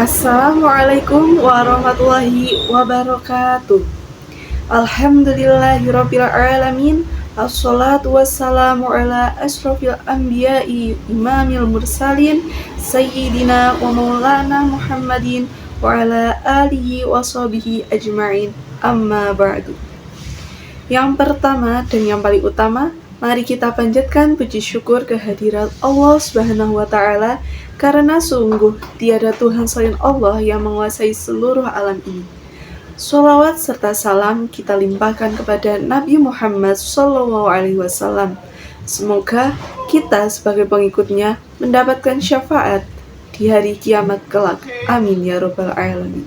Assalamualaikum warahmatullahi wabarakatuh. Alhamdulillahirabbil alamin. Assalatu wassalamu ala asyrofil anbiya'i imamil mursalin sayyidina wa maulana Muhammadin wa ala alihi wa sahbihi ajma'in. Amma ba'du. Yang pertama dan yang paling utama, mari kita panjatkan puji syukur kehadirat Allah Subhanahu wa taala karena sungguh tiada Tuhan selain Allah yang menguasai seluruh alam ini. Sholawat serta salam kita limpahkan kepada Nabi Muhammad SAW. Semoga kita sebagai pengikutnya mendapatkan syafaat di hari kiamat kelak. Amin ya rabbal alamin.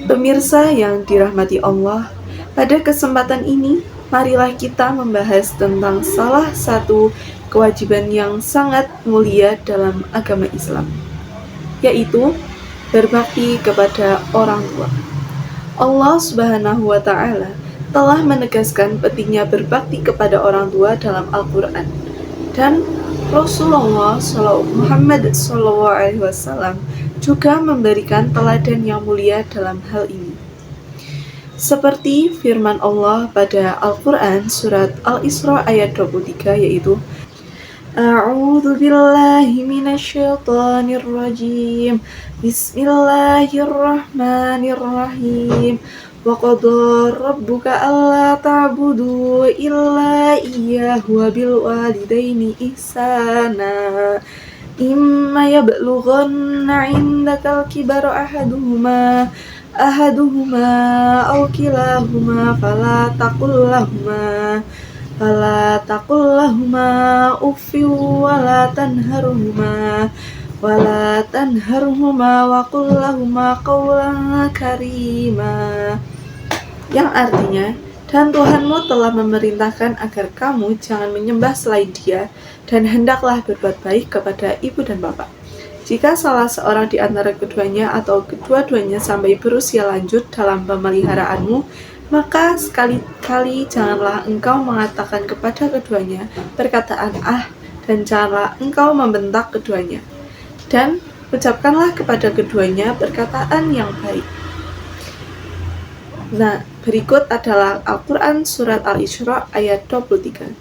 Pemirsa yang dirahmati Allah, pada kesempatan ini marilah kita membahas tentang salah satu kewajiban yang sangat mulia dalam agama Islam, yaitu berbakti kepada orang tua. Allah Subhanahu wa taala telah menegaskan pentingnya berbakti kepada orang tua dalam Al-Qur'an, dan Rasulullah Muhammad SAW juga memberikan teladan yang mulia dalam hal ini. Seperti firman Allah pada Al-Quran surat Al-Isra ayat 23, yaitu A'udzu billahi minasyaitonir rajim. Bismillahirrahmanirrahim. Wa qadara rabbuka alla ta'budu illa iyyahu wa bil walidaini ihsana. Imma yablughanna 'indakal kibara ahaduhuma aw kilahuma fala taqullahuma uffin wala tanharhuma wa qul lahuma qawlan karima, yang artinya, dan Tuhanmu telah memerintahkan agar kamu jangan menyembah selain Dia, dan hendaklah berbuat baik kepada ibu dan bapak. Jika salah seorang di antara keduanya atau kedua-duanya sampai berusia lanjut dalam pemeliharaanmu, maka sekali-kali janganlah engkau mengatakan kepada keduanya perkataan dan janganlah engkau membentak keduanya. Dan ucapkanlah kepada keduanya perkataan yang baik. Nah, berikut adalah Al-Quran surat Al-Isra ayat 23.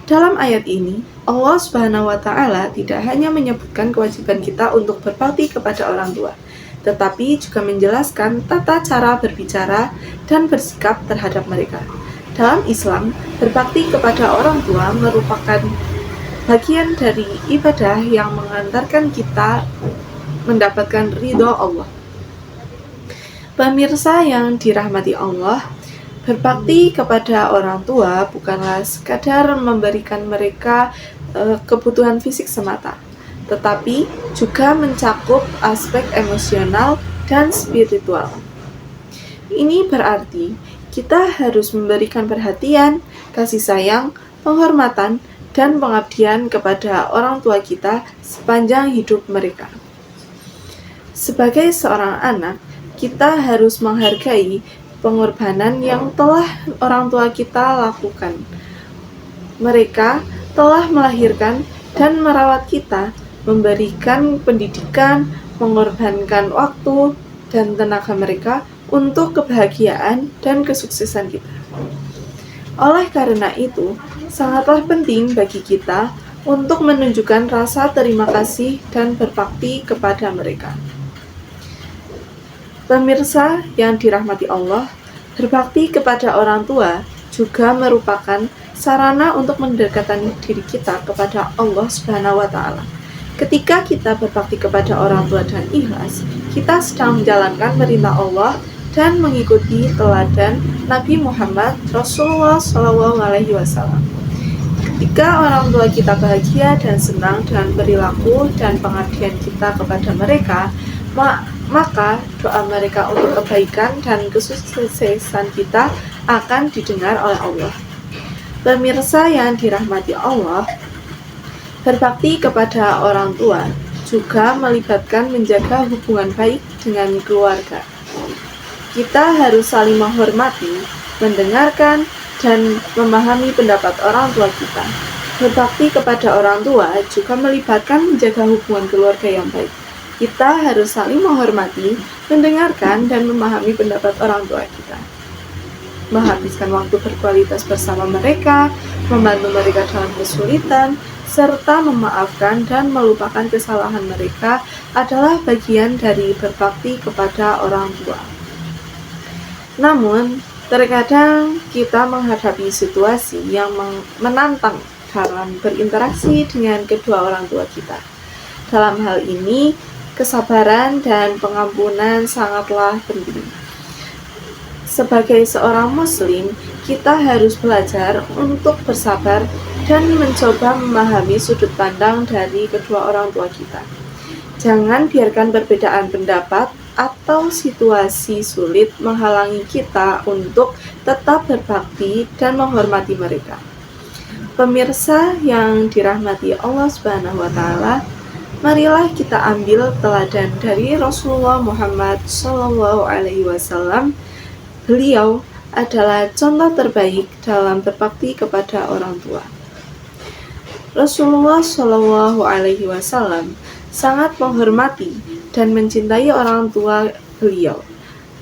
Dalam ayat ini, Allah Subhanahu wa taala tidak hanya menyebutkan kewajiban kita untuk berbakti kepada orang tua, tetapi juga menjelaskan tata cara berbicara dan bersikap terhadap mereka. Dalam Islam, berbakti kepada orang tua merupakan bagian dari ibadah yang mengantarkan kita mendapatkan ridho Allah. Pemirsa yang dirahmati Allah, berbakti kepada orang tua bukanlah sekadar memberikan mereka kebutuhan fisik semata, tetapi juga mencakup aspek emosional dan spiritual. Ini berarti kita harus memberikan perhatian, kasih sayang, penghormatan, dan pengabdian kepada orang tua kita sepanjang hidup mereka. Sebagai seorang anak, kita harus menghargai pengorbanan yang telah orang tua kita lakukan. Mereka telah melahirkan dan merawat kita, memberikan pendidikan, mengorbankan waktu dan tenaga mereka untuk kebahagiaan dan kesuksesan kita. Oleh karena itu, sangatlah penting bagi kita untuk menunjukkan rasa terima kasih dan berbakti kepada mereka. Pemirsa yang dirahmati Allah, berbakti kepada orang tua juga merupakan sarana untuk mendekatkan diri kita kepada Allah Subhanahu wa taala. Ketika kita berbakti kepada orang tua dan ikhlas, kita sedang menjalankan perintah Allah dan mengikuti teladan Nabi Muhammad Rasulullah SAW. Ketika orang tua kita bahagia dan senang dengan perilaku dan pengabdian kita kepada mereka, maka doa mereka untuk kebaikan dan kesuksesan kita akan didengar oleh Allah. Pemirsa yang dirahmati Allah, berbakti kepada orang tua juga melibatkan menjaga hubungan baik dengan keluarga. Kita harus saling menghormati, mendengarkan, dan memahami pendapat orang tua kita. Berbakti kepada orang tua juga melibatkan menjaga hubungan keluarga yang baik. Kita harus saling menghormati, mendengarkan, dan memahami pendapat orang tua kita. Menghabiskan waktu berkualitas bersama mereka, membantu mereka dalam kesulitan, serta memaafkan dan melupakan kesalahan mereka adalah bagian dari berbakti kepada orang tua. Namun, terkadang kita menghadapi situasi yang menantang dalam berinteraksi dengan kedua orang tua kita. Dalam hal ini, kesabaran dan pengampunan sangatlah penting. Sebagai seorang muslim, kita harus belajar untuk bersabar dan mencoba memahami sudut pandang dari kedua orang tua kita. Jangan biarkan perbedaan pendapat atau situasi sulit menghalangi kita untuk tetap berbakti dan menghormati mereka. Pemirsa yang dirahmati Allah Subhanahu wa taala, marilah kita ambil teladan dari Rasulullah Muhammad SAW. Beliau adalah contoh terbaik dalam berbakti kepada orang tua. Rasulullah SAW sangat menghormati dan mencintai orang tua beliau.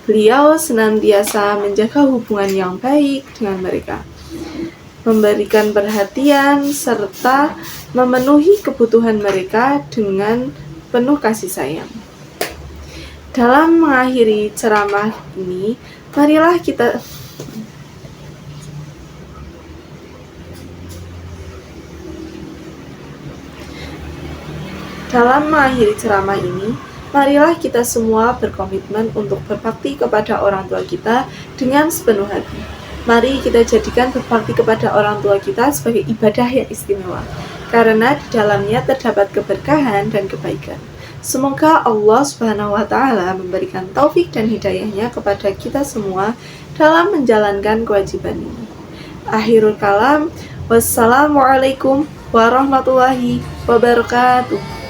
Beliau senantiasa menjaga hubungan yang baik dengan mereka, memberikan perhatian serta memenuhi kebutuhan mereka dengan penuh kasih sayang. Dalam mengakhiri ceramah ini, marilah kita semua berkomitmen untuk berbakti kepada orang tua kita dengan sepenuh hati. Mari kita jadikan berbakti kepada orang tua kita sebagai ibadah yang istimewa, karena di dalamnya terdapat keberkahan dan kebaikan. Semoga Allah Subhanahu wa taala memberikan taufik dan hidayahnya kepada kita semua dalam menjalankan kewajiban ini. Akhirul kalam, wassalamualaikum warahmatullahi wabarakatuh.